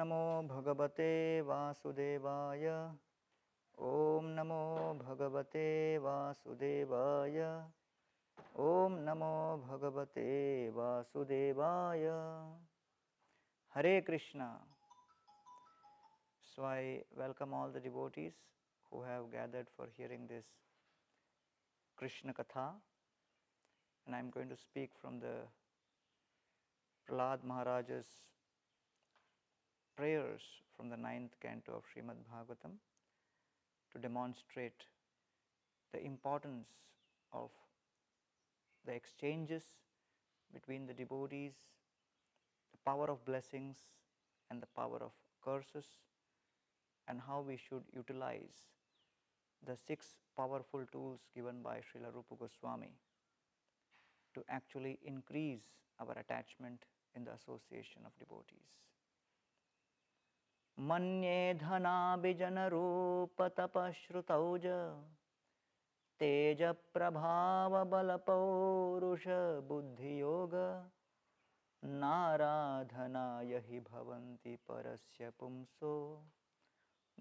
नमो भगवते वासुदेवाय। ओम नमो भगवते वासुदेवाय। ओम नमो भगवते वासुदेवाय। Hare Krishna. So I welcome all the devotees who have gathered for hearing this Krishna Katha, and I am going to speak from the Prahlad Maharaja's prayers from the 9th canto of Srimad Bhagavatam to demonstrate the importance of the exchanges between the devotees, the power of blessings and the power of curses, and how we should utilize the 6 powerful tools given by Srila Rupa Goswami to actually increase our attachment in the association of devotees. Manye dhana rupa tapashrutauja teja prabhava bala paurusha buddhi yoga नाराधनाय हि भवन्ति परस्य पुंसो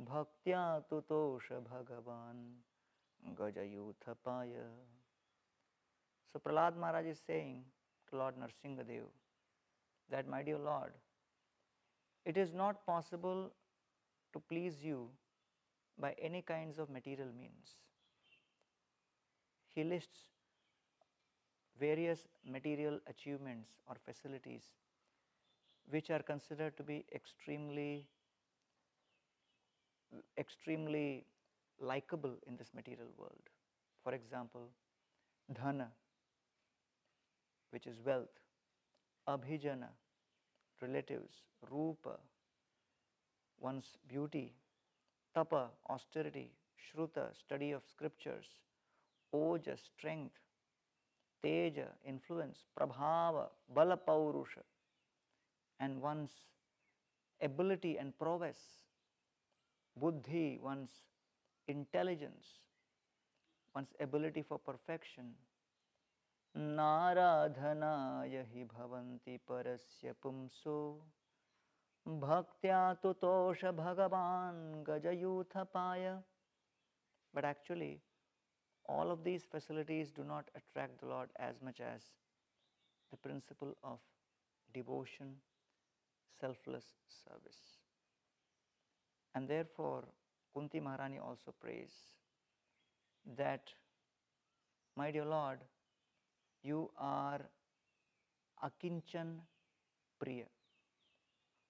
भक्त्या तुतोष Bhagavan Gajayuthapaya. So Prahlad Maharaj is saying to Lord Nrsingadev that, my dear Lord, it is not possible to please you by any kinds of material means. He lists various material achievements or facilities which are considered to be extremely likable in this material world. For example, dhana, which is wealth, abhijana, relatives, rupa, one's beauty, tapa, austerity, shruta, study of scriptures, oja, strength, teja, influence, prabhava, bala paurusha, and one's ability and prowess, buddhi, one's intelligence, one's ability for perfection. नाराधनाय हि भवन्ति परस्य पुंसो bhaktya tutosha Bhagavan Gajayuthapaya. But actually, all of these facilities do not attract the Lord as much as the principle of devotion, selfless service. And therefore, Kunti Maharani also prays that, my dear Lord, you are Akinchan Priya.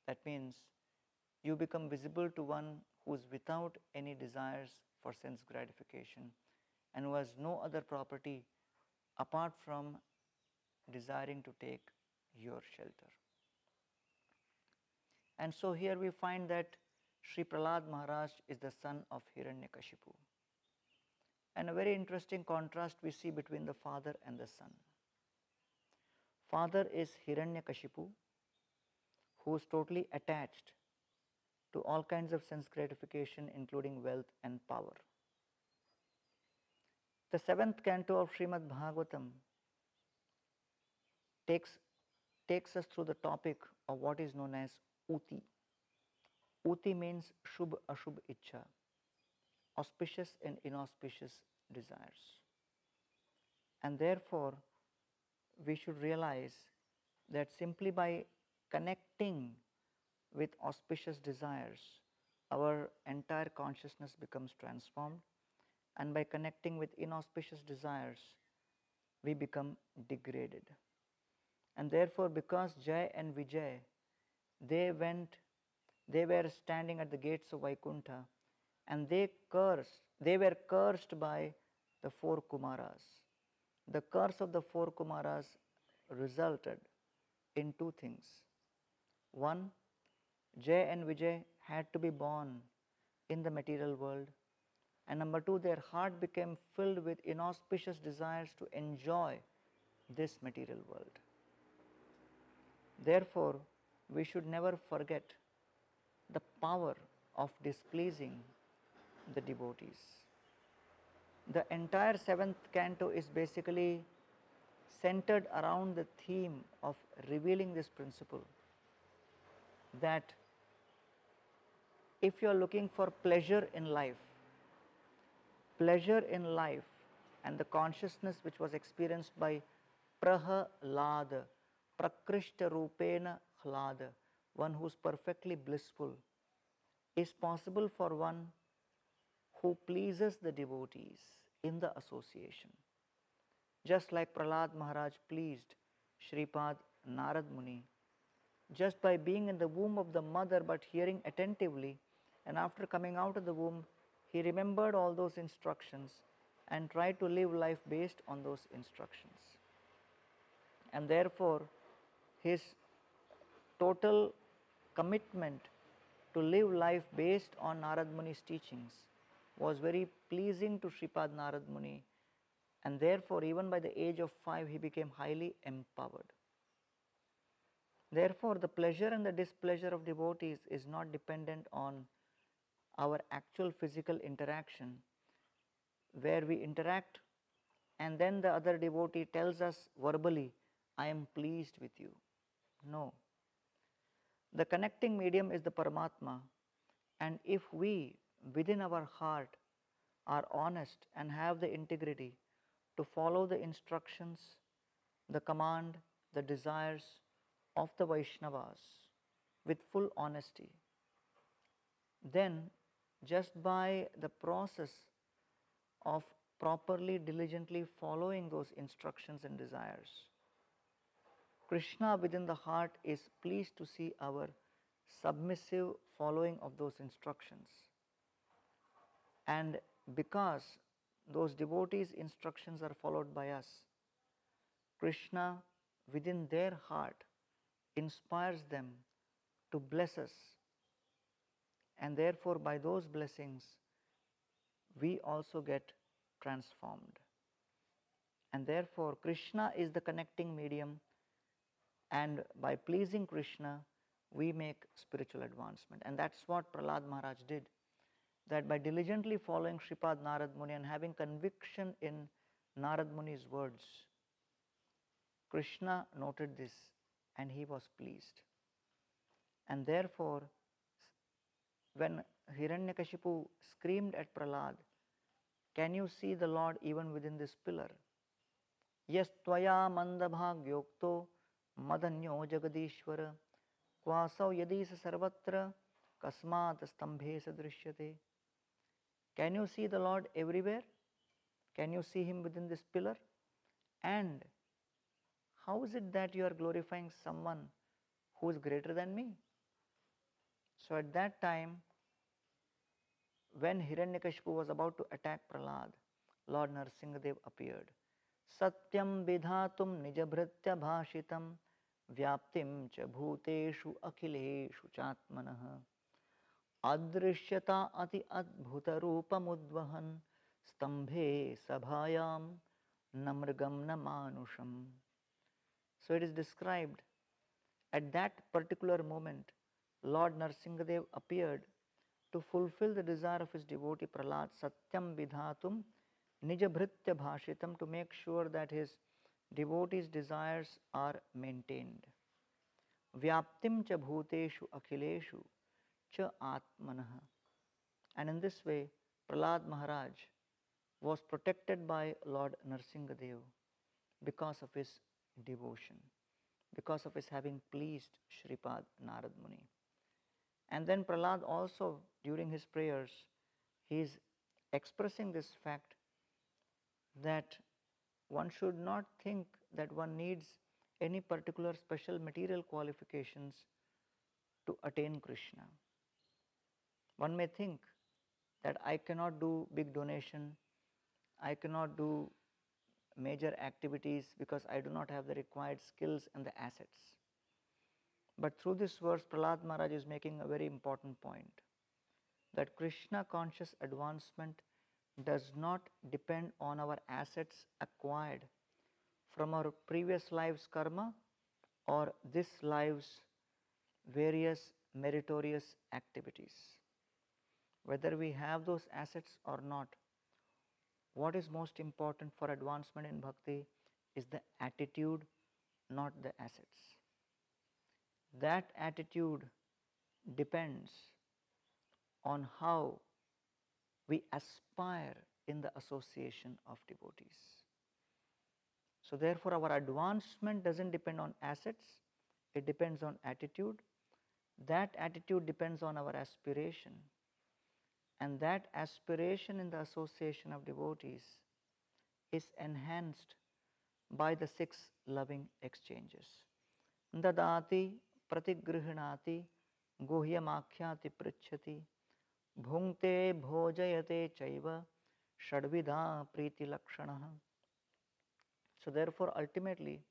That means you become visible to one who is without any desires for sense gratification and who has no other property apart from desiring to take your shelter. And so here we find that Sri Prahlad Maharaj is the son of Hiranyakashipu. And a very interesting contrast we see between the father and the son. Father is Hiranyakashipu, who is totally attached to all kinds of sense gratification, including wealth and power. The 7th canto of Srimad Bhagavatam takes us through the topic of what is known as Uti. Uti means Shubh Ashubh Ichha, auspicious and inauspicious desires. And therefore, we should realize that simply by connecting with auspicious desires, our entire consciousness becomes transformed, and by connecting with inauspicious desires, we become degraded. And therefore, because Jai and Vijay, they were standing at the gates of Vaikuntha, and they were cursed by the 4 Kumaras. The curse of the 4 Kumaras resulted in 2 things. One, Jay and Vijay had to be born in the material world, and number 2, their heart became filled with inauspicious desires to enjoy this material world. Therefore, we should never forget the power of displeasing the devotees. The entire 7th canto is basically centered around the theme of revealing this principle, that if you are looking for pleasure in life, and the consciousness which was experienced by Prahalada, Prakrishta Rupena Hlada, one who is perfectly blissful, is possible for one who pleases the devotees in the association. Just like Prahlad Maharaj pleased Shripad Narad Muni, just by being in the womb of the mother but hearing attentively, and after coming out of the womb, he remembered all those instructions and tried to live life based on those instructions. And therefore, his total commitment to live life based on Narad Muni's teachings was very pleasing to Shripad Narad Muni, and therefore even by the age of 5 he became highly empowered. Therefore, the pleasure and the displeasure of devotees is not dependent on our actual physical interaction, where we interact and then the other devotee tells us verbally, I am pleased with you. No. The connecting medium is the Paramatma, and if we within our heart are honest and have the integrity to follow the instructions, the command, the desires of the Vaishnavas with full honesty, then just by the process of properly, diligently following those instructions and desires, Krishna within the heart is pleased to see our submissive following of those instructions. And because those devotees' instructions are followed by us, Krishna within their heart inspires them to bless us, and therefore by those blessings we also get transformed. And therefore Krishna is the connecting medium, and by pleasing Krishna we make spiritual advancement. And that's what Prahlad Maharaj did, that by diligently following Shripad Narad Muni and having conviction in Narad Muni's words, Krishna noted this and he was pleased. And therefore, when Hiranyakashipu screamed at Prahlad, can you see the Lord even within this pillar? Yas tvaya mandabhagyokto madanyo jagadishvara kvasau yadisa sarvatra kasmat stambhe sadrishyate. Can you see the Lord everywhere? Can you see him within this pillar? And how is it that you are glorifying someone who is greater than me? So at that time, when Hiranyakashipu was about to attack Prahlad, Lord Narsingadev appeared. Satyam vidhatum nijabhritya bhashitam vyaptim cha bhuteshu akhileshu chatmanah adrishyata ati adbhuta rupamudvahan stambhe sabhayam namrgam namanusham. So it is described, at that particular moment, Lord Narsingadev appeared to fulfill the desire of his devotee Prahlad, Satyam Vidhatum Nijabhritya Bhashitam, to make sure that his devotees' desires are maintained. Vyaptim cha bhuteshu akhileshu cha atmanah. And in this way, Prahlad Maharaj was protected by Lord Narsingadev because of his devotion, because of his having pleased Shripad Narad Muni. And then Prahlad also, during his prayers, he is expressing this fact that one should not think that one needs any particular special material qualifications to attain Krishna. One may think that I cannot do big donation, I cannot do major activities because I do not have the required skills and the assets. But through this verse, Prahlad Maharaj is making a very important point, that Krishna conscious advancement does not depend on our assets acquired from our previous life's karma or this life's various meritorious activities. Whether we have those assets or not, what is most important for advancement in bhakti is the attitude, not the assets. That attitude depends on how we aspire in the association of devotees. So therefore, our advancement does not depend on assets, it depends on attitude. That attitude depends on our aspiration, and that aspiration in the association of devotees is enhanced by the 6 loving exchanges. Dadati pratigrihnati guhyamakhyati pritchati bhungte bhojayate chaiva shadvidha priti lakshanaha. So therefore, ultimately,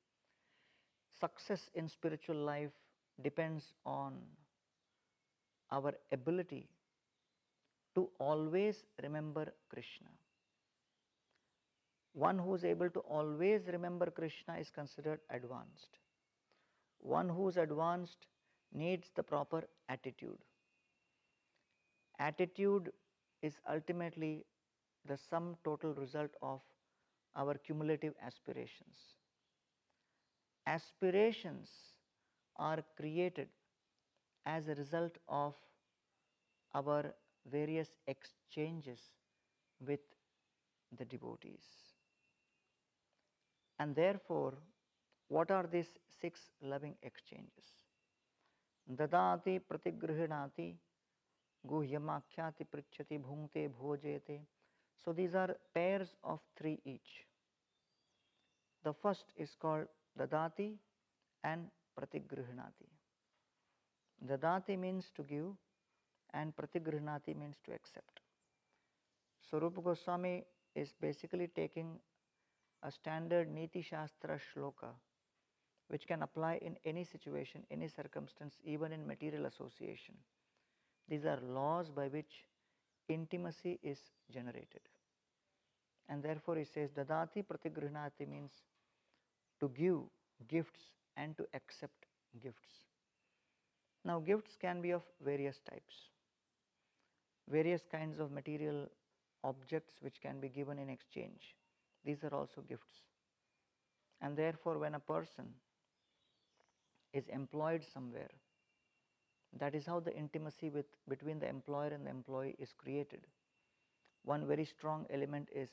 success in spiritual life depends on our ability to always remember Krishna. One who is able to always remember Krishna is considered advanced. One who is advanced needs the proper attitude. Attitude is ultimately the sum total result of our cumulative aspirations. Aspirations are created as a result of our various exchanges with the devotees. And therefore, what are these 6 loving exchanges? Dadati pratigrihnati guhyamakhyati pritchati bhungte bhojete. So these are pairs of 3 each. The first is called dadati and pratigrihnati. Dadati means to give and pratigrihnati means to accept. So Rupa Goswami is basically taking a standard Niti Shastra shloka which can apply in any situation, any circumstance, even in material association. These are laws by which intimacy is generated. And therefore he says dadati pratigrihnati means to give gifts and to accept gifts. Now gifts can be of various types. Various kinds of material objects which can be given in exchange. These are also gifts. And therefore when a person is employed somewhere, that is how the intimacy between the employer and the employee is created. One very strong element is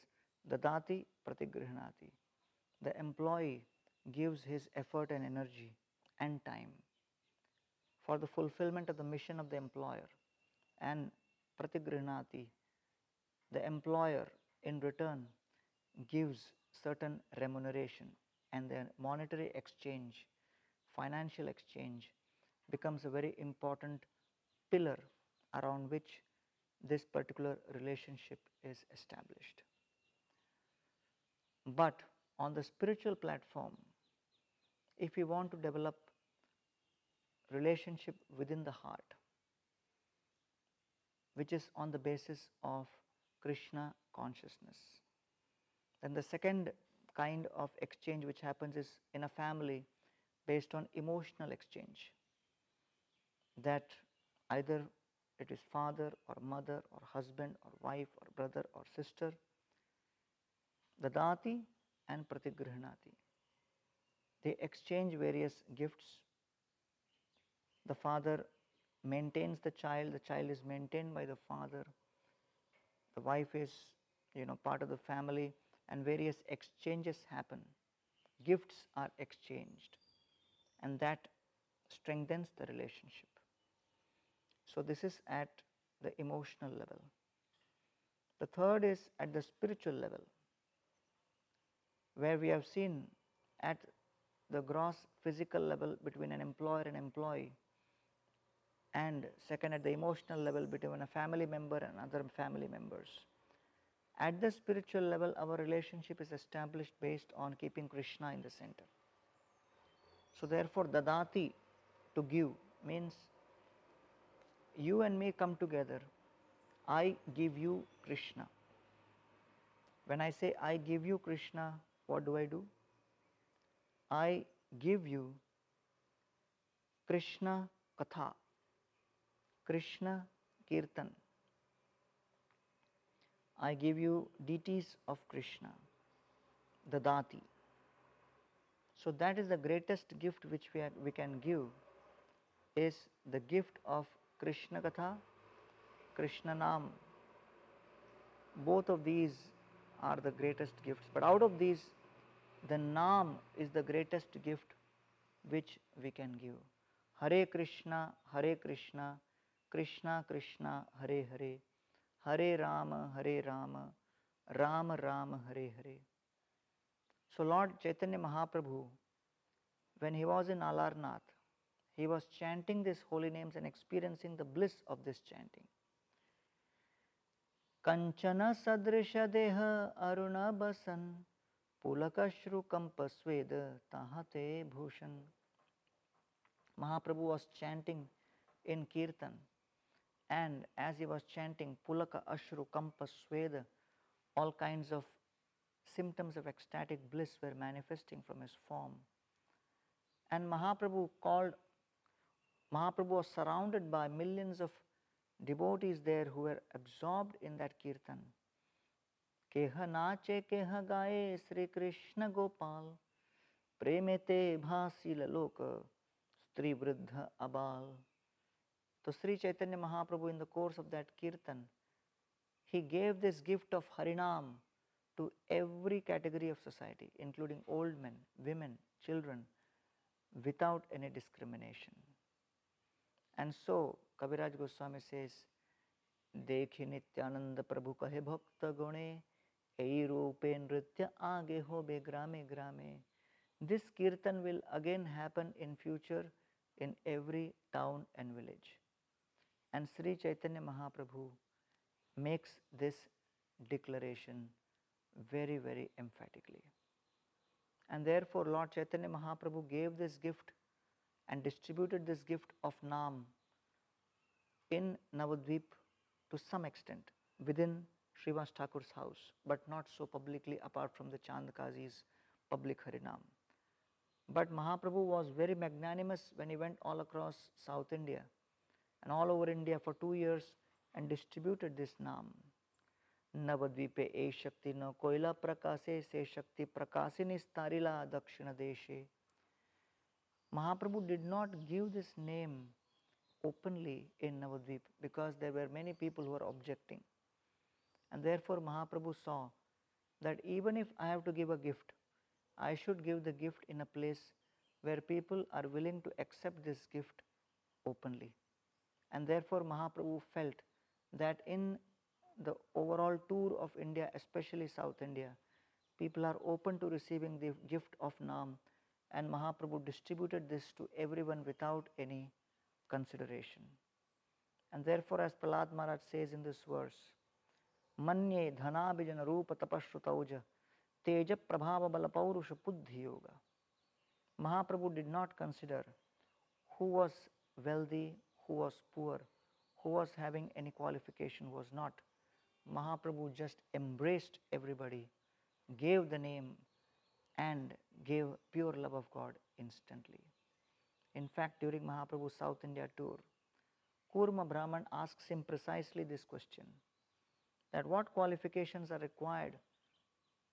dadati pratigrihnati. The employee gives his effort and energy and time for the fulfillment of the mission of the employer, and pratigrihnati, the employer in return gives certain remuneration, and the monetary exchange, financial exchange becomes a very important pillar around which this particular relationship is established. But on the spiritual platform, if we want to develop relationship within the heart, which is on the basis of Krishna consciousness, then the second kind of exchange which happens is in a family based on emotional exchange, that either it is father or mother or husband or wife or brother or sister, dadati and pratigrihnati. They exchange various gifts. The father maintains the child is maintained by the father, the wife is part of the family, and various exchanges happen. Gifts are exchanged, and that strengthens the relationship. So this is at the emotional level. The third is at the spiritual level, where we have seen at the gross physical level between an employer and employee, and second at the emotional level between a family member and other family members. At the spiritual level, our relationship is established based on keeping Krishna in the center. So therefore, dadati, to give, means you and me come together, I give you Krishna. When I say I give you Krishna, what do? I give you Krishna Katha, Krishna Kirtan. I give you deities of Krishna, dadati. So that is the greatest gift which we can give, is the gift of Krishna Katha, Krishna Nam. Both of these are the greatest gifts. But out of these, the Nam is the greatest gift which we can give. Hare Krishna, Krishna Krishna, Hare Hare, Hare Rama, Rama Rama, Hare Hare. So Lord Chaitanya Mahaprabhu, when he was in Alarnath, he was chanting these holy names and experiencing the bliss of this chanting. Kanchana sadrisha deha aruna basan pulakashru kampasveda tahate bhushan. Mahaprabhu was chanting in Kirtan, and as he was chanting Pulaka Ashru Kampa Sweda, all kinds of symptoms of ecstatic bliss were manifesting from his form. And Mahaprabhu was surrounded by millions of devotees there who were absorbed in that Kirtan. Keha nache keha gaye Sri Krishna Gopal Premete bhasi laloka Stri Vriddha Abal. So Sri Chaitanya Mahaprabhu, in the course of that Kirtan, he gave this gift of Harinam to every category of society, including old men, women, children, without any discrimination. And so Kaviraj Goswami says, Dekhi Nityananda Prabhu kahe bhakta gune, ei rupe nritya aage hobe grame grame. This Kirtan will again happen in future in every town and village. And Sri Chaitanya Mahaprabhu makes this declaration very, very emphatically. And therefore Lord Chaitanya Mahaprabhu gave this gift and distributed this gift of Nam in Navadvip to some extent within Srivas Thakur's house, but not so publicly apart from the Chandkazi's public Harinam. But Mahaprabhu was very magnanimous when he went all across South India and all over India for 2 years and distributed this Nam. Navadvipe e Shakti no Koila Prakase se Shakti Prakasini Starila Dakshina Deshe. Mahaprabhu did not give this name openly in Navadvip because there were many people who were objecting. And therefore Mahaprabhu saw that even if I have to give a gift, I should give the gift in a place where people are willing to accept this gift openly. And therefore Mahaprabhu felt that in the overall tour of India, especially South India, people are open to receiving the gift of Nam, and Mahaprabhu distributed this to everyone without any consideration. And therefore, as Prahlad Maharaj says in this verse, Manye dhanabhijana rupa tapashrutauja teja prabhava balapurusha buddhi yoga. Mahaprabhu did not consider who was wealthy, who was poor, who was having any qualification, who was not. Mahaprabhu just embraced everybody, gave the name, and gave pure love of God instantly. In fact, during Mahaprabhu's South India tour, Kurma Brahman asks him precisely this question, that what qualifications are required,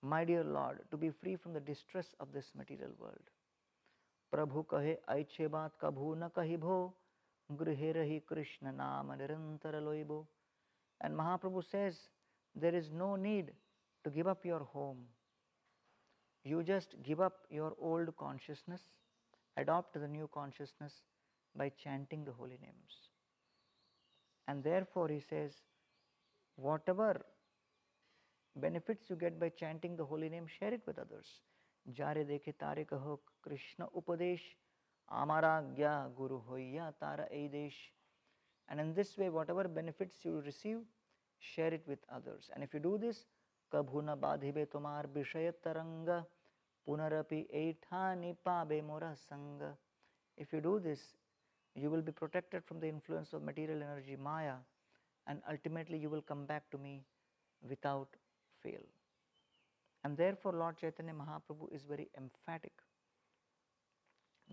my dear Lord, to be free from the distress of this material world? Prabhu kahe aiche baat kabhu na kahi bho, grihe rahi Krishna nama nirantara loibo. And Mahaprabhu says, there is no need to give up your home. You just give up your old consciousness, adopt the new consciousness by chanting the holy names. And therefore he says, whatever benefits you get by chanting the holy name, share it with others. Jare dekhe tare kaho Krishna upadesh, amaragya guru hoya tara eidesh. And in this way, whatever benefits you receive, share it with others. And if you do this, kabhuna badhibe tomar bishayat taranga punarapi eithani pabe mora sanga. If you do this, you will be protected from the influence of material energy, Maya, and ultimately you will come back to me without fail. And therefore Lord Chaitanya Mahaprabhu is very emphatic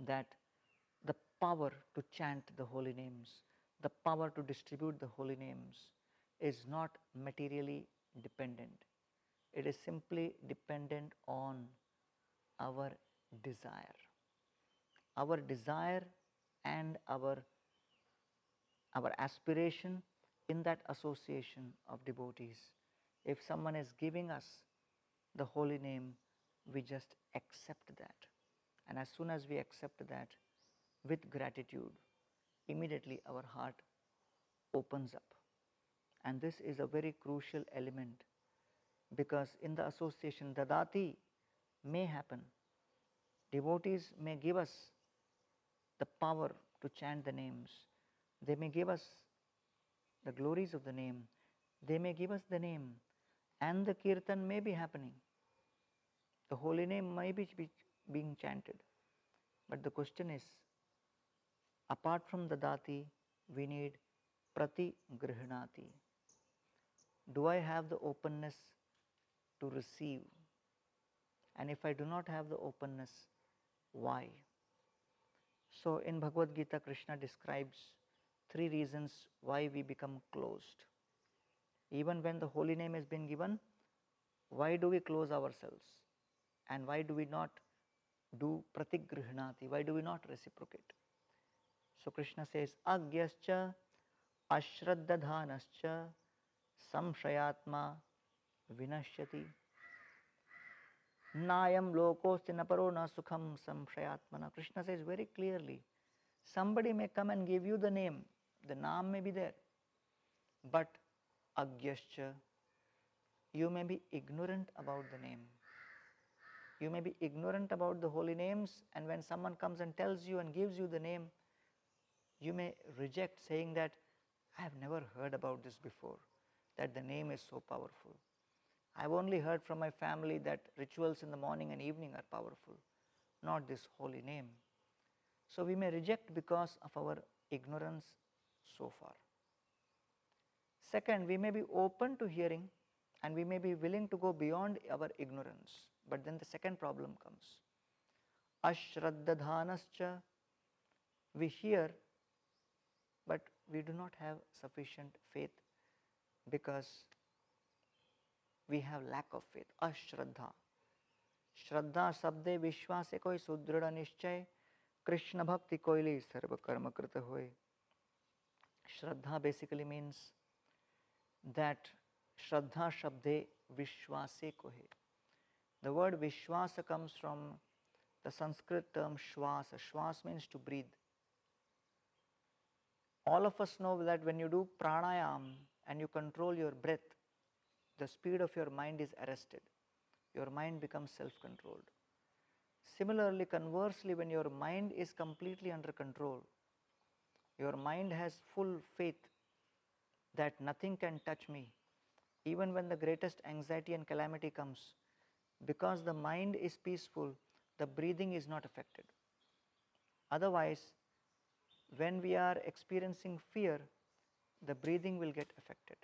that the power to chant the holy names, the power to distribute the holy names is not materially dependent. It is simply dependent on our desire. Our desire and our aspiration in that association of devotees, if someone is giving us the holy name, we just accept that. And as soon as we accept that with gratitude, immediately our heart opens up. And this is a very crucial element, because in the association, dadati may happen. Devotees may give us the power to chant the names. They may give us the glories of the name. They may give us the name, and the kirtan may be happening. The holy name may be being chanted. But the question is, apart from the dati, we need prati grihnati. Do I have the openness to receive? And if I do not have the openness, why? So in Bhagavad Gita, Krishna describes 3 reasons why we become closed. Even when the holy name has been given, why do we close ourselves? And why do we not do pratigrihnati? Why do we not reciprocate? So Krishna says, Agyascha ashraddadhanascha samshayatma vinashyati nayam lokosti naparo na sukham samshayatmana. Krishna says very clearly, somebody may come and give you the name, the naam may be there, but agyascha, you may be ignorant about the name. You may be ignorant about the holy names, and when someone comes and tells you and gives you the name, you may reject, saying that I have never heard about this before, that the name is so powerful. I have only heard from my family that rituals in the morning and evening are powerful, not this holy name. So we may reject because of our ignorance so far. Second, we may be open to hearing and we may be willing to go beyond our ignorance. But then the second problem comes. Ashraddadhanascha, we hear, but we do not have sufficient faith because we have lack of faith. Ashraddha. Shraddha sabde vishwase koi sudrida nishchay, Krishna bhakti koili sarva karma krita hoy. Shraddha basically means that Shraddha shabde vishwase kohe. The word vishwasa comes from the Sanskrit term shwasa. Shwas means to breathe. All of us know that when you do pranayam and you control your breath, the speed of your mind is arrested. Your mind becomes self-controlled. Similarly, conversely, when your mind is completely under control, your mind has full faith that nothing can touch me, even when the greatest anxiety and calamity comes. Because the mind is peaceful, the breathing is not affected. Otherwise, when we are experiencing fear, the breathing will get affected.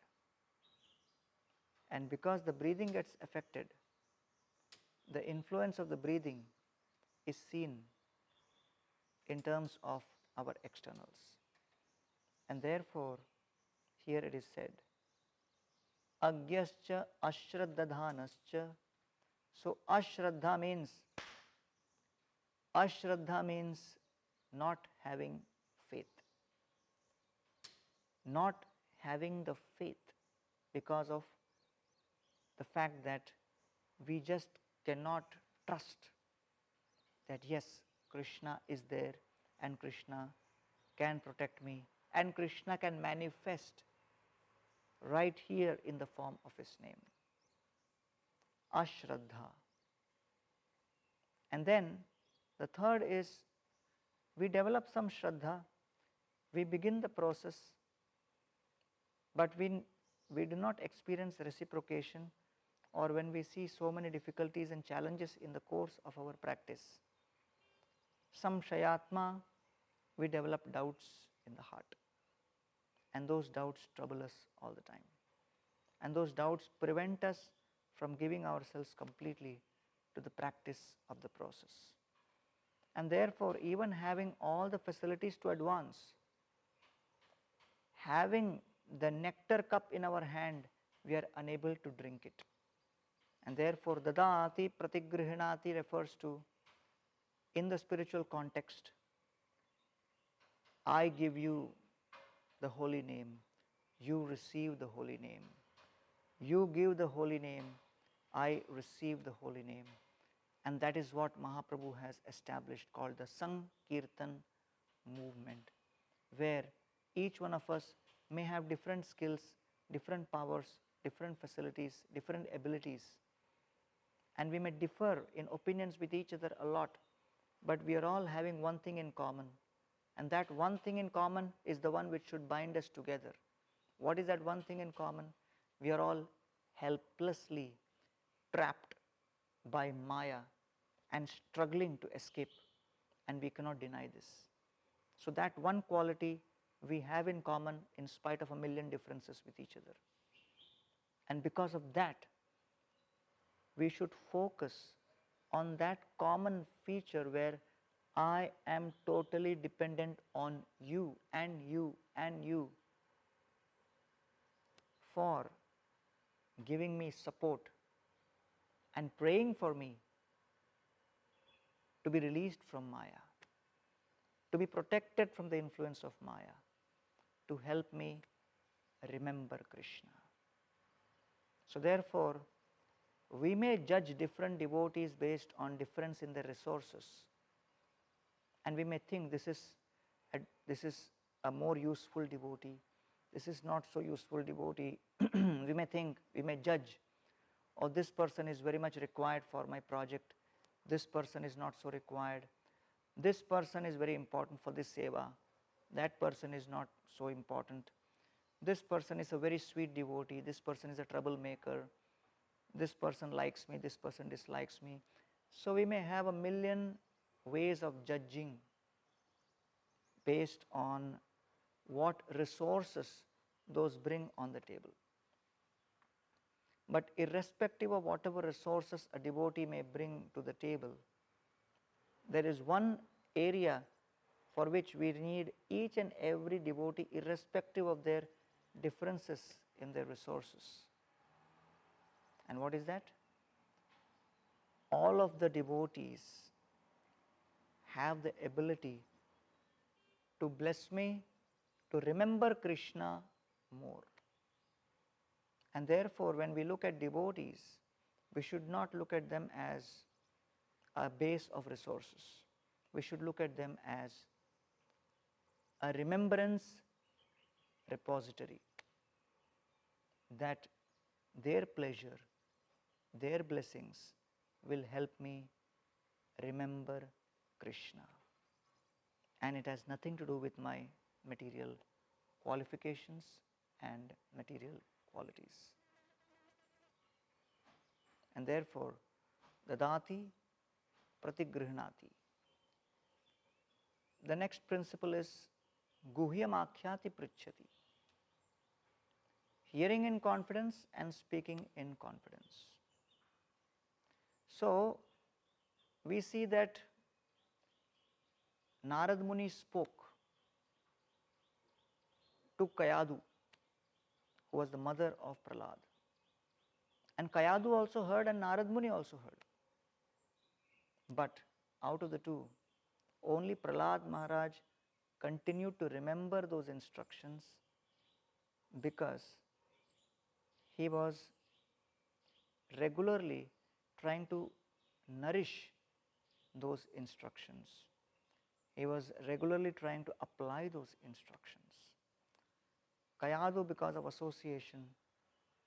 And because the breathing gets affected, the influence of the breathing is seen in terms of our externals. And therefore, here it is said, Agyascha ashraddadhanascha. So ashraddha means not having faith. Not having the faith because of the fact that we just cannot trust that yes, Krishna is there and Krishna can protect me and Krishna can manifest right here in the form of his name. Ashraddha. And then the third is we develop some Shraddha, we begin the process, but we do not experience reciprocation, or when we see so many difficulties and challenges in the course of our practice. Samshayatma, we develop doubts in the heart, and those doubts trouble us all the time. And those doubts prevent us from giving ourselves completely to the practice of the process. And therefore, even having all the facilities to advance, having the nectar cup in our hand, we are unable to drink it. And therefore, dadati pratigrihnati refers to, in the spiritual context, I give you the holy name, you receive the holy name. You give the holy name, I receive the holy name. And that is what Mahaprabhu has established, called the Sankirtan movement, where each one of us may have different skills, different powers, different facilities, different abilities, and we may differ in opinions with each other a lot, but we are all having one thing in common, and that one thing in common is the one which should bind us together. What is that one thing in common? We are all helplessly trapped by Maya and struggling to escape, and we cannot deny this. So that one quality we have in common in spite of a million differences with each other. And because of that, we should focus on that common feature where I am totally dependent on you and you and you for giving me support and praying for me to be released from Maya, to be protected from the influence of Maya, to help me remember Krishna. So therefore, we may judge different devotees based on difference in their resources, and we may think this is a more useful devotee, this is not so useful devotee. We may think, we may judge, oh, this person is very much required for my project, this person is not so required, this person is very important for this seva, that person is not so important, this person is a very sweet devotee, this person is a troublemaker, this person likes me, this person dislikes me. So we may have a million ways of judging based on what resources those bring on the table. But irrespective of whatever resources a devotee may bring to the table, there is one area for which we need each and every devotee, irrespective of their differences in their resources. And what is that? All of the devotees have the ability to bless me to remember Krishna more. And therefore, when we look at devotees, we should not look at them as a base of resources. We should look at them as a remembrance repository, that their pleasure, their blessings will help me remember Krishna. And it has nothing to do with my material qualifications and material qualities. And therefore, dadati pratigrihnati. The next principle is guhyam akhyati pritchati. Hearing in confidence and speaking in confidence. So, we see that Narad Muni spoke to Kayadu, who was the mother of Prahlad. And Kayadu also heard and Narad Muni also heard. But out of the two, only Prahlad Maharaj continued to remember those instructions because he was regularly trying to nourish those instructions. He was regularly trying to apply those instructions. Kayadu, because of association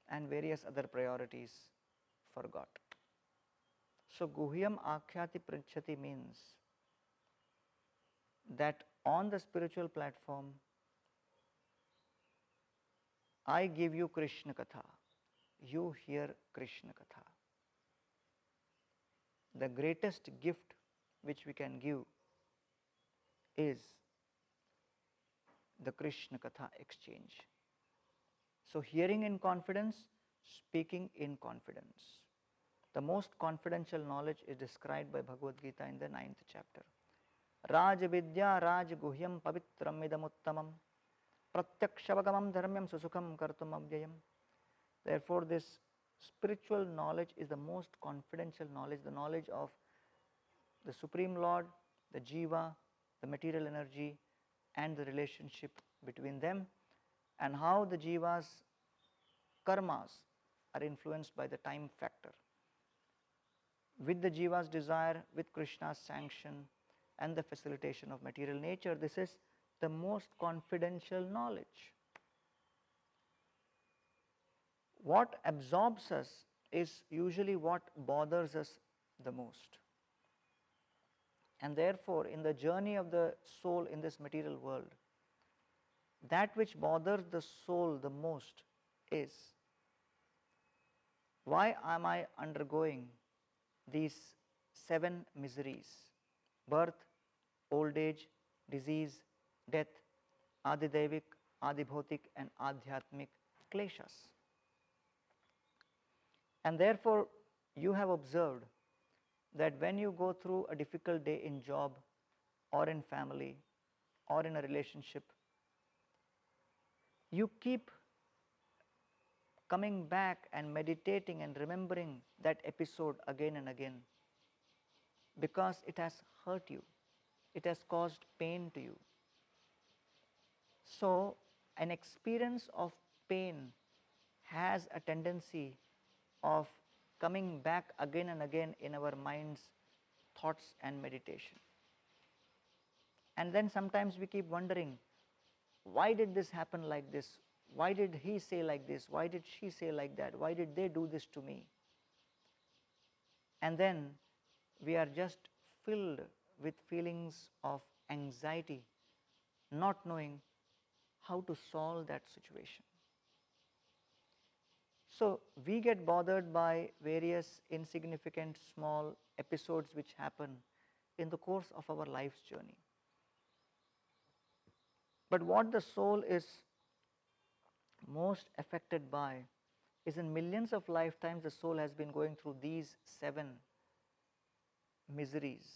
and various other priorities, forgot. So, Guhyam Akhyati Pritchati means that on the spiritual platform, I give you Krishna Katha, you hear Krishna Katha. The greatest gift which we can give is the Krishna Katha exchange. So, hearing in confidence, speaking in confidence. The most confidential knowledge is described by Bhagavad Gita in the 9th chapter. Raj Vidya Raj Guhyam Pavitram Idamuttamam Pratyakshavagam Dharmyam Susukham Kartum Avyayam. Therefore, this spiritual knowledge is the most confidential knowledge, the knowledge of the Supreme Lord, the Jiva, the material energy, and the relationship between them. and how the Jiva's karmas are influenced by the time factor. With the Jiva's desire, with Krishna's sanction and the facilitation of material nature, this is the most confidential knowledge. What absorbs us is usually what bothers us the most. And therefore, in the journey of the soul in this material world, that which bothers the soul the most is, why am I undergoing these 7 miseries: birth, old age, disease, death, Adidevik, Adibhautik and Adhyatmik kleshas. And therefore, you have observed that when you go through a difficult day in job or in family or in a relationship, you keep coming back and meditating and remembering that episode again and again, because it has hurt you, it has caused pain to you. So, an experience of pain has a tendency of coming back again and again in our minds, thoughts and meditation. And then sometimes we keep wondering, why did this happen like this? Why did he say like this? Why did she say like that? Why did they do this to me? And then we are just filled with feelings of anxiety, not knowing how to solve that situation. So, we get bothered by various insignificant small episodes which happen in the course of our life's journey. But what the soul is most affected by is, in millions of lifetimes the soul has been going through these 7 miseries: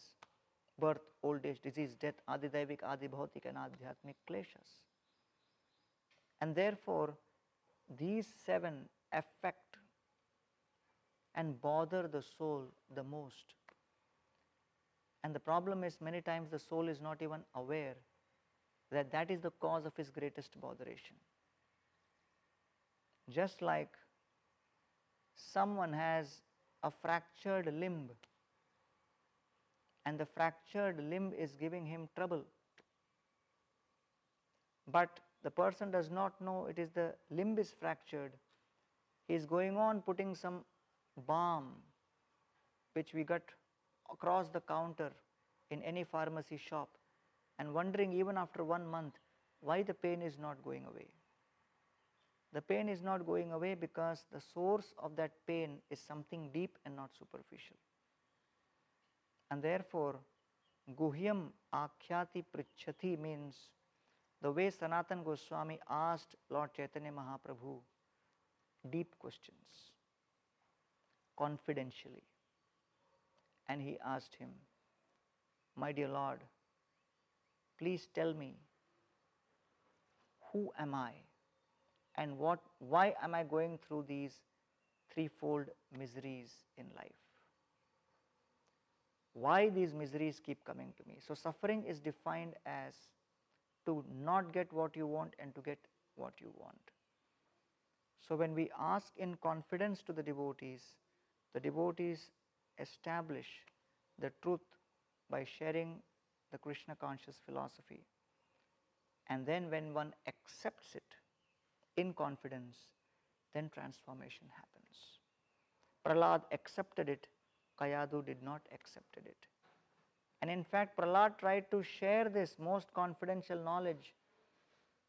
birth, old age, disease, death, Adidevik, Adibhautik and Adhyatmik kleshas. And therefore, these 7 affect and bother the soul the most. And the problem is, many times the soul is not even aware that that is the cause of his greatest botheration. Just like someone has a fractured limb and the fractured limb is giving him trouble, but the person does not know it is the limb is fractured, he is going on putting some balm which we got across the counter in any pharmacy shop, and wondering even after 1 month why the pain is not going away. The pain is not going away because the source of that pain is something deep and not superficial. And therefore, Guhyam Akhyati Prichhati means the way Sanatana Goswami asked Lord Chaitanya Mahaprabhu deep questions confidentially. And he asked him, "My dear Lord, please tell me, who am I and why am I going through these threefold miseries in life? Why these miseries keep coming to me?" So, suffering is defined as to not get what you want and to get what you want. So, when we ask in confidence to the devotees establish the truth by sharing the Krishna conscious philosophy. And then when one accepts it in confidence, then transformation happens. Prahlad accepted it, Kayadu did not accept it. And in fact, Prahlad tried to share this most confidential knowledge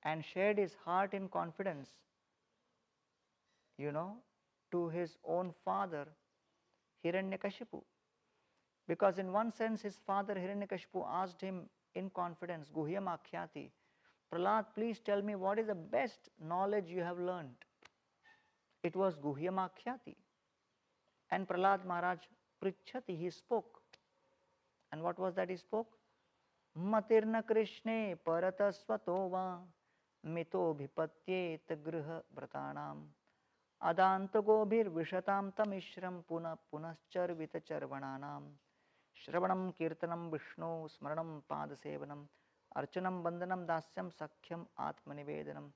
and shared his heart in confidence, to his own father, Hiranyakashipu. Because in one sense, his father Hiranyakashipu asked him in confidence, Guhyam Akhyati, Prahlad, please tell me what is the best knowledge you have learned. It was Guhyam Akhyati. And Prahlad Maharaj Prichhati, he spoke. And what was that he spoke? Matirna Krishne Parata Svatova Mito Bhipatyet Griha Vratanam Adantagobhir Vishatam Tamishram Punaschar Vitacharvananam Shravanam Kirtanam Vishnu Smaranam Padasevanam Archanam Bandhanam Dasyam Sakhyam Atmanivedanam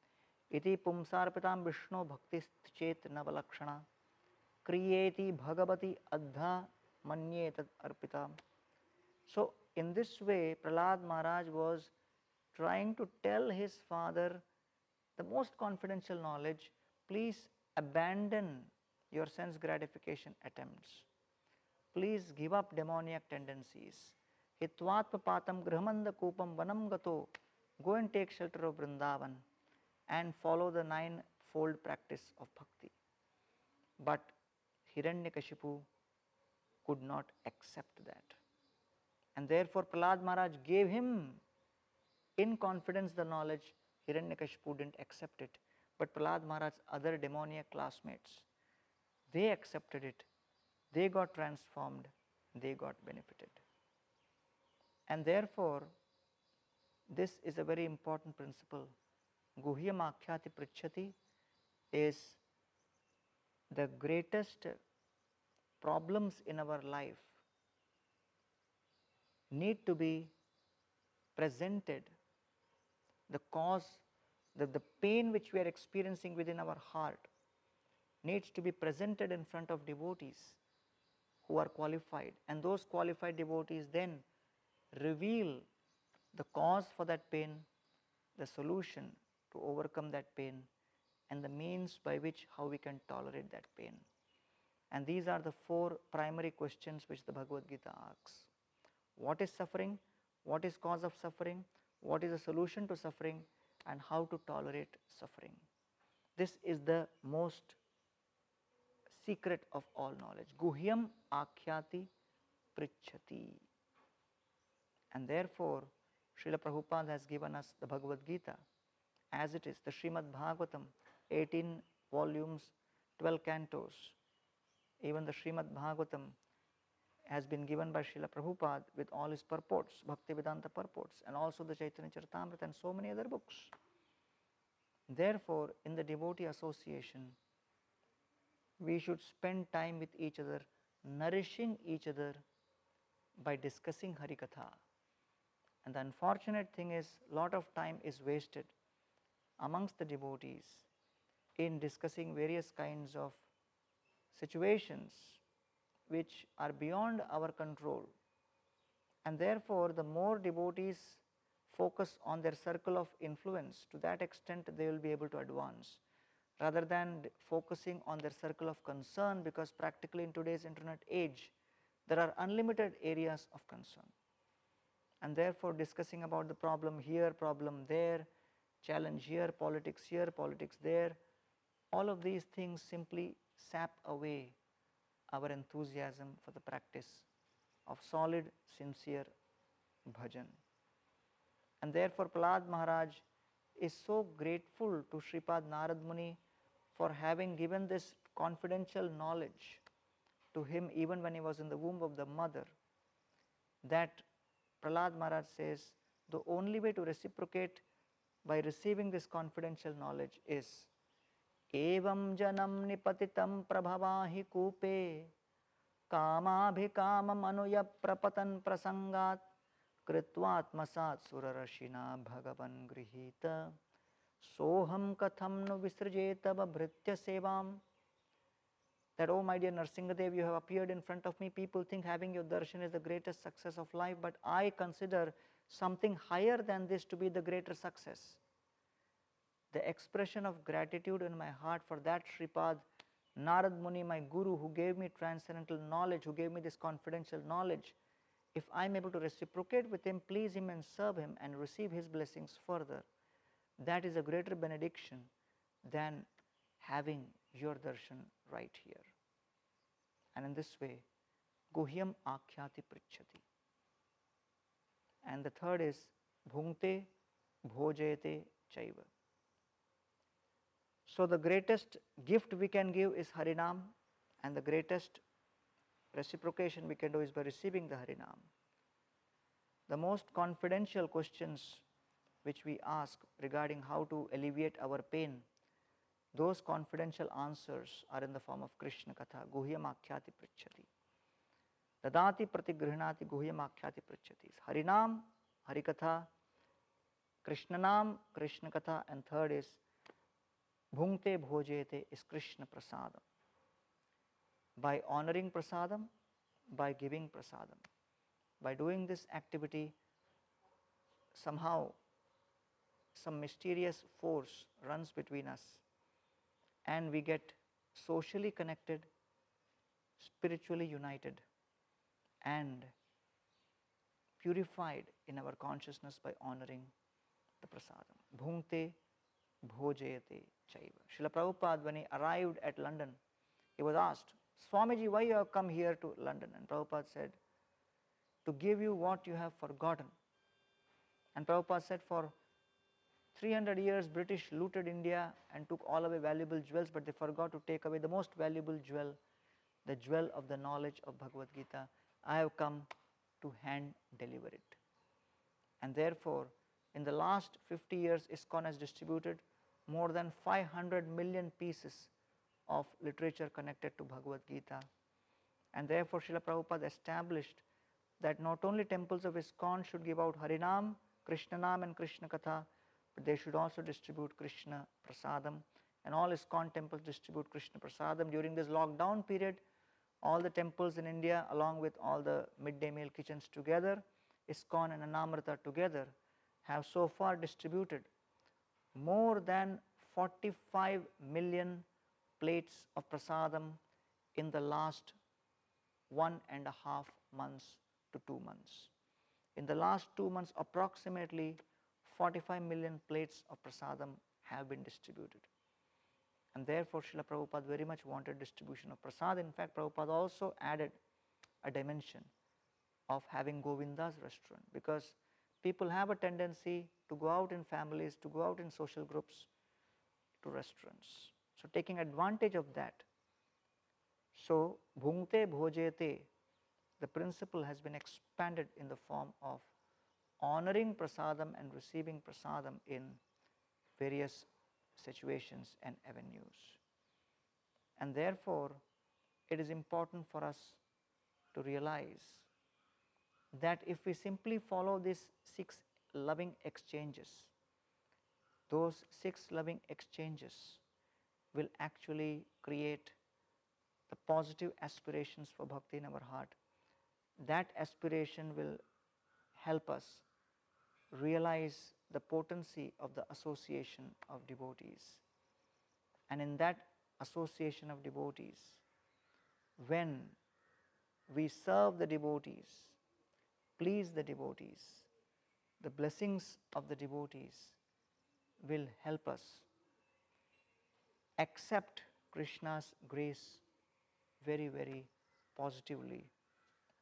इति पुंसार्पितां विष्णो भक्तिश्चेत् नवलक्षणा क्रियेति भगवती अद्धा मन्ये तद Arpita. So in this way Prahlad Maharaj was trying to tell his father the most confidential knowledge, please abandon your sense gratification attempts. Please give up demoniac tendencies. Hitvatma patam grihamanda kupam vanam gato. Go and take shelter of Vrindavan and follow the ninefold practice of bhakti. But Hiranyakashipu could not accept that. And therefore Prahlad Maharaj gave him in confidence the knowledge. Hiranyakashipu didn't accept it. But Prahlad Maharaj's other demoniac classmates, they accepted it, they got transformed, they got benefited. And therefore, this is a very important principle. Guhyam akhyati pritchati is the greatest problems in our life need to be presented. The cause, the pain which we are experiencing within our heart needs to be presented in front of devotees who are qualified, and those qualified devotees then reveal the cause for that pain, the solution to overcome that pain, and the means by which how we can tolerate that pain. And these are the four primary questions which the Bhagavad Gita asks. What is suffering? What is cause of suffering? What is the solution to suffering? And how to tolerate suffering? This is the most secret of all knowledge. Guhyam akhyati pritchati. And therefore, Srila Prabhupada has given us the Bhagavad Gita as it is, the Srimad Bhagavatam, 18 volumes, 12 cantos. Even the Srimad Bhagavatam has been given by Srila Prabhupada with all his purports, Bhaktivedanta purports, and also the Chaitanya Charitamrita and so many other books. Therefore, in the devotee association, we should spend time with each other, nourishing each other by discussing Harikatha. And the unfortunate thing is, lot of time is wasted amongst the devotees in discussing various kinds of situations which are beyond our control. And therefore, the more devotees focus on their circle of influence, to that extent they will be able to advance, rather than focusing on their circle of concern, because practically in today's internet age, there are unlimited areas of concern. And therefore, discussing about the problem here, problem there, challenge here, politics there, all of these things simply sap away our enthusiasm for the practice of solid, sincere bhajan. And therefore, Prahlad Maharaj is so grateful to Sripad Narad Muni for having given this confidential knowledge to him even when he was in the womb of the mother, that Prahlad Maharaj says the only way to reciprocate by receiving this confidential knowledge is evam janam nipatitam prabhavahi kupe kamabhikamam anuya prapatan prasangat kritvatmasat surarashina bhagavan grihita soham katham nu visrjetava bhritya sevam. That, oh my dear Narsingadev, you have appeared in front of me. People think having your darshan is the greatest success of life, but I consider something higher than this to be the greater success. The expression of gratitude in my heart for that Sripad Narad Muni, my guru, who gave me transcendental knowledge, who gave me this confidential knowledge. If I am able to reciprocate with him, please him and serve him and receive his blessings further, that is a greater benediction than having your darshan right here. And in this way, Guhyam akhyati pritchati. And the third is bhungte bhojayate chaiva. So the greatest gift we can give is Harinam, and the greatest reciprocation we can do is by receiving the Harinam. The most confidential questions which we ask regarding how to alleviate our pain, those confidential answers are in the form of Krishna Katha, Guhyam akhyati pritchati. Dadati pratigrihnati Guhyam akhyati pritchati. Harinam, Harikatha, Krishnanam, Krishna Katha, and third is Bhungte bhojete is Krishna prasadam. By honoring prasadam, by giving prasadam, by doing this activity, somehow some mysterious force runs between us and we get socially connected, spiritually united, and purified in our consciousness by honoring the prasadam. Bhungte bhojayate chaiva. Srila Prabhupada, when he arrived at London, he was asked, Swamiji, why you have come here to London? And Prabhupada said, to give you what you have forgotten. And Prabhupada said, for 300 years British looted India and took all away valuable jewels, but they forgot to take away the most valuable jewel, the jewel of the knowledge of Bhagavad Gita. I have come to hand deliver it. And therefore, in the last 50 years, ISKCON has distributed more than 500 million pieces of literature connected to Bhagavad Gita. And therefore, Srila Prabhupada established that not only temples of ISKCON should give out Harinam, Krishna Nam and Krishna Katha, but they should also distribute Krishna Prasadam. And all ISKCON temples distribute Krishna Prasadam. During this lockdown period, all the temples in India, along with all the midday meal kitchens together, ISKCON and Anamrita together, have so far distributed more than 45 million plates of prasadam in the last 1.5 months to 2 months. In the last 2 months, approximately 45 million plates of prasadam have been distributed. And therefore, Srila Prabhupada very much wanted distribution of prasad. In fact, Prabhupada also added a dimension of having Govinda's restaurant, because people have a tendency to go out in families, to go out in social groups to restaurants. So, taking advantage of that, so bhungte bhojete, the principle has been expanded in the form of honoring prasadam and receiving prasadam in various situations and avenues. And therefore, it is important for us to realize that if we simply follow these 6 loving exchanges, those 6 loving exchanges will actually create the positive aspirations for bhakti in our heart. That aspiration will help us realize the potency of the association of devotees. And in that association of devotees, when we serve the devotees, please the devotees, the blessings of the devotees will help us accept Krishna's grace very, very positively,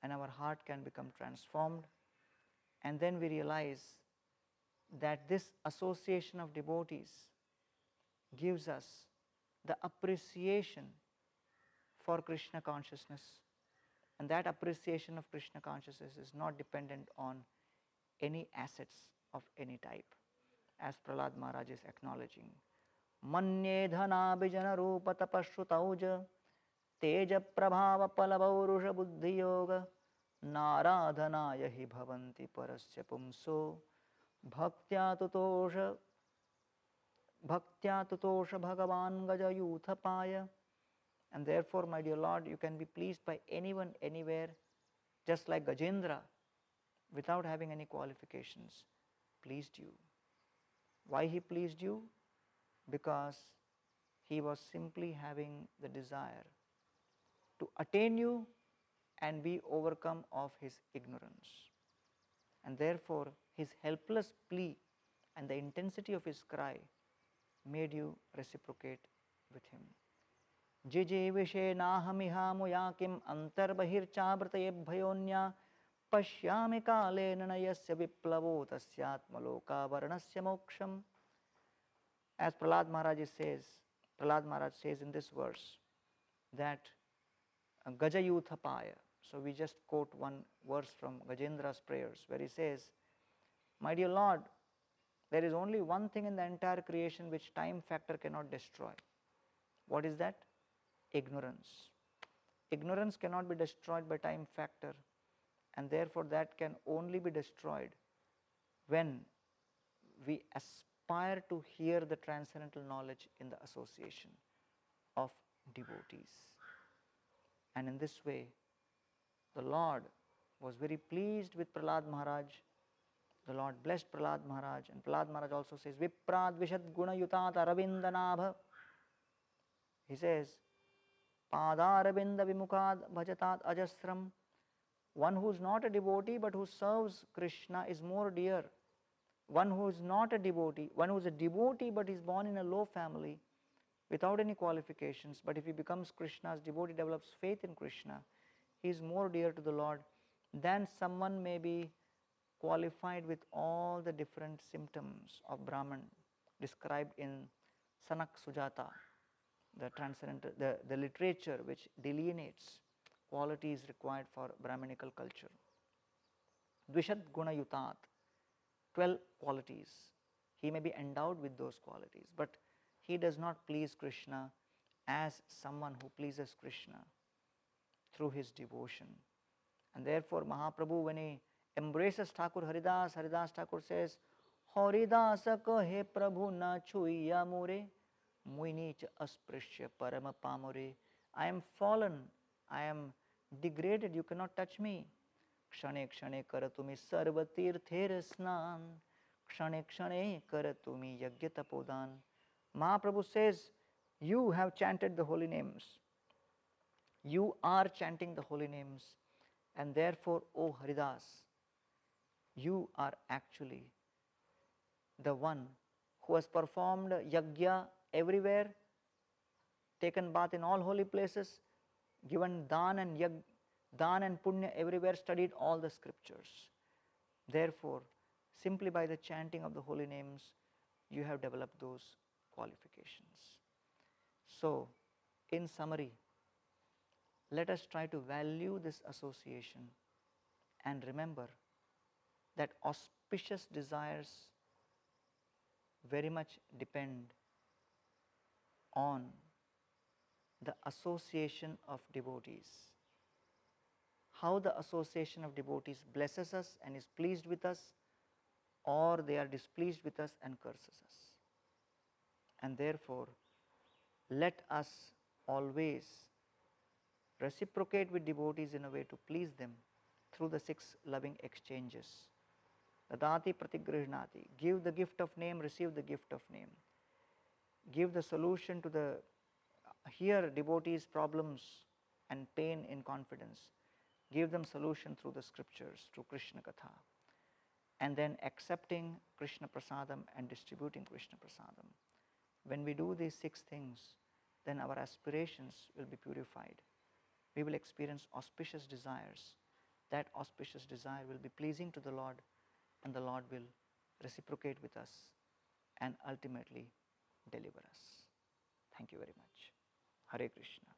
and our heart can become transformed. And then we realize that this association of devotees gives us the appreciation for Krishna consciousness, and that appreciation of Krishna consciousness is not dependent on any assets of any type, as Prahlad Maharaj is acknowledging. Manye dhanabhijana rupa tapashrutauja teja prabhava palavauruja buddhi yoga naradhanaya hi bhavanti parasya pumso bhaktya tutosha bhagavan gaja yuthapaya. And therefore, my dear Lord, you can be pleased by anyone, anywhere, just like Gajendra, without having any qualifications, pleased you. Why he pleased you? Because he was simply having the desire to attain you and be overcome of his ignorance. And therefore, his helpless plea and the intensity of his cry made you reciprocate with him. Jije vishe nahamihamu yakim antarbahirchabhrataye bhayonya pashyami kale nanayasya viplavo tasyatmaloka varnasya moksham. As Prahlad Maharaj says in this verse that Gajayuthapaya. So we just quote one verse from Gajendra's prayers where he says, my dear Lord, there is only one thing in the entire creation which time factor cannot destroy. What is that? Ignorance. Ignorance cannot be destroyed by time factor, and therefore that can only be destroyed when we aspire aspire to hear the transcendental knowledge in the association of devotees. And in this way, the Lord was very pleased with Prahlad Maharaj. The Lord blessed Prahlad Maharaj, and Prahlad Maharaj also says, Viprad Vishad Guna Yutat Aravindanabha. He says, Padaravinda Vimukad Bhajatat Ajasram. One who is not a devotee but who serves Krishna is more dear. One who is not a devotee, one who is a devotee but is born in a low family without any qualifications, but if he becomes Krishna's devotee, develops faith in Krishna, he is more dear to the Lord than someone may be qualified with all the different symptoms of Brahman described in Sanak Sujata, the transcendental, the literature which delineates qualities required for Brahminical culture. Dvishad Guna Yutat, 12 qualities. He may be endowed with those qualities, but he does not please Krishna as someone who pleases Krishna through his devotion. And therefore Mahaprabhu, when he embraces Thakur Haridas, Haridas Thakur says, Haridasa kahe Prabhu na chuya mure, muinich asprishya parama pamure. I am fallen, I am degraded, you cannot touch me. Kshane kshane karatumi sarva tirther snan, kshane kshane karatumi yagya tapodan. Mahaprabhu says, you have chanted the holy names, you are chanting the holy names, and therefore, O Haridas, you are actually the one who has performed yagya everywhere, taken bath in all holy places, given dan and punya everywhere, studied all the scriptures. Therefore, simply by the chanting of the holy names, you have developed those qualifications. So, in summary, let us try to value this association and remember that auspicious desires very much depend on the association of devotees. How the association of devotees blesses us and is pleased with us, or they are displeased with us and curses us. And therefore, let us always reciprocate with devotees in a way to please them through the 6 loving exchanges. Dadati pratigrihnati, give the gift of name, receive the gift of name. Give the solution to the, hear devotees' problems and pain in confidence. Give them solution through the scriptures, through Krishna Katha. And then accepting Krishna Prasadam and distributing Krishna Prasadam. When we do these 6 things, then our aspirations will be purified. We will experience auspicious desires. That auspicious desire will be pleasing to the Lord, and the Lord will reciprocate with us and ultimately deliver us. Thank you very much. Hare Krishna.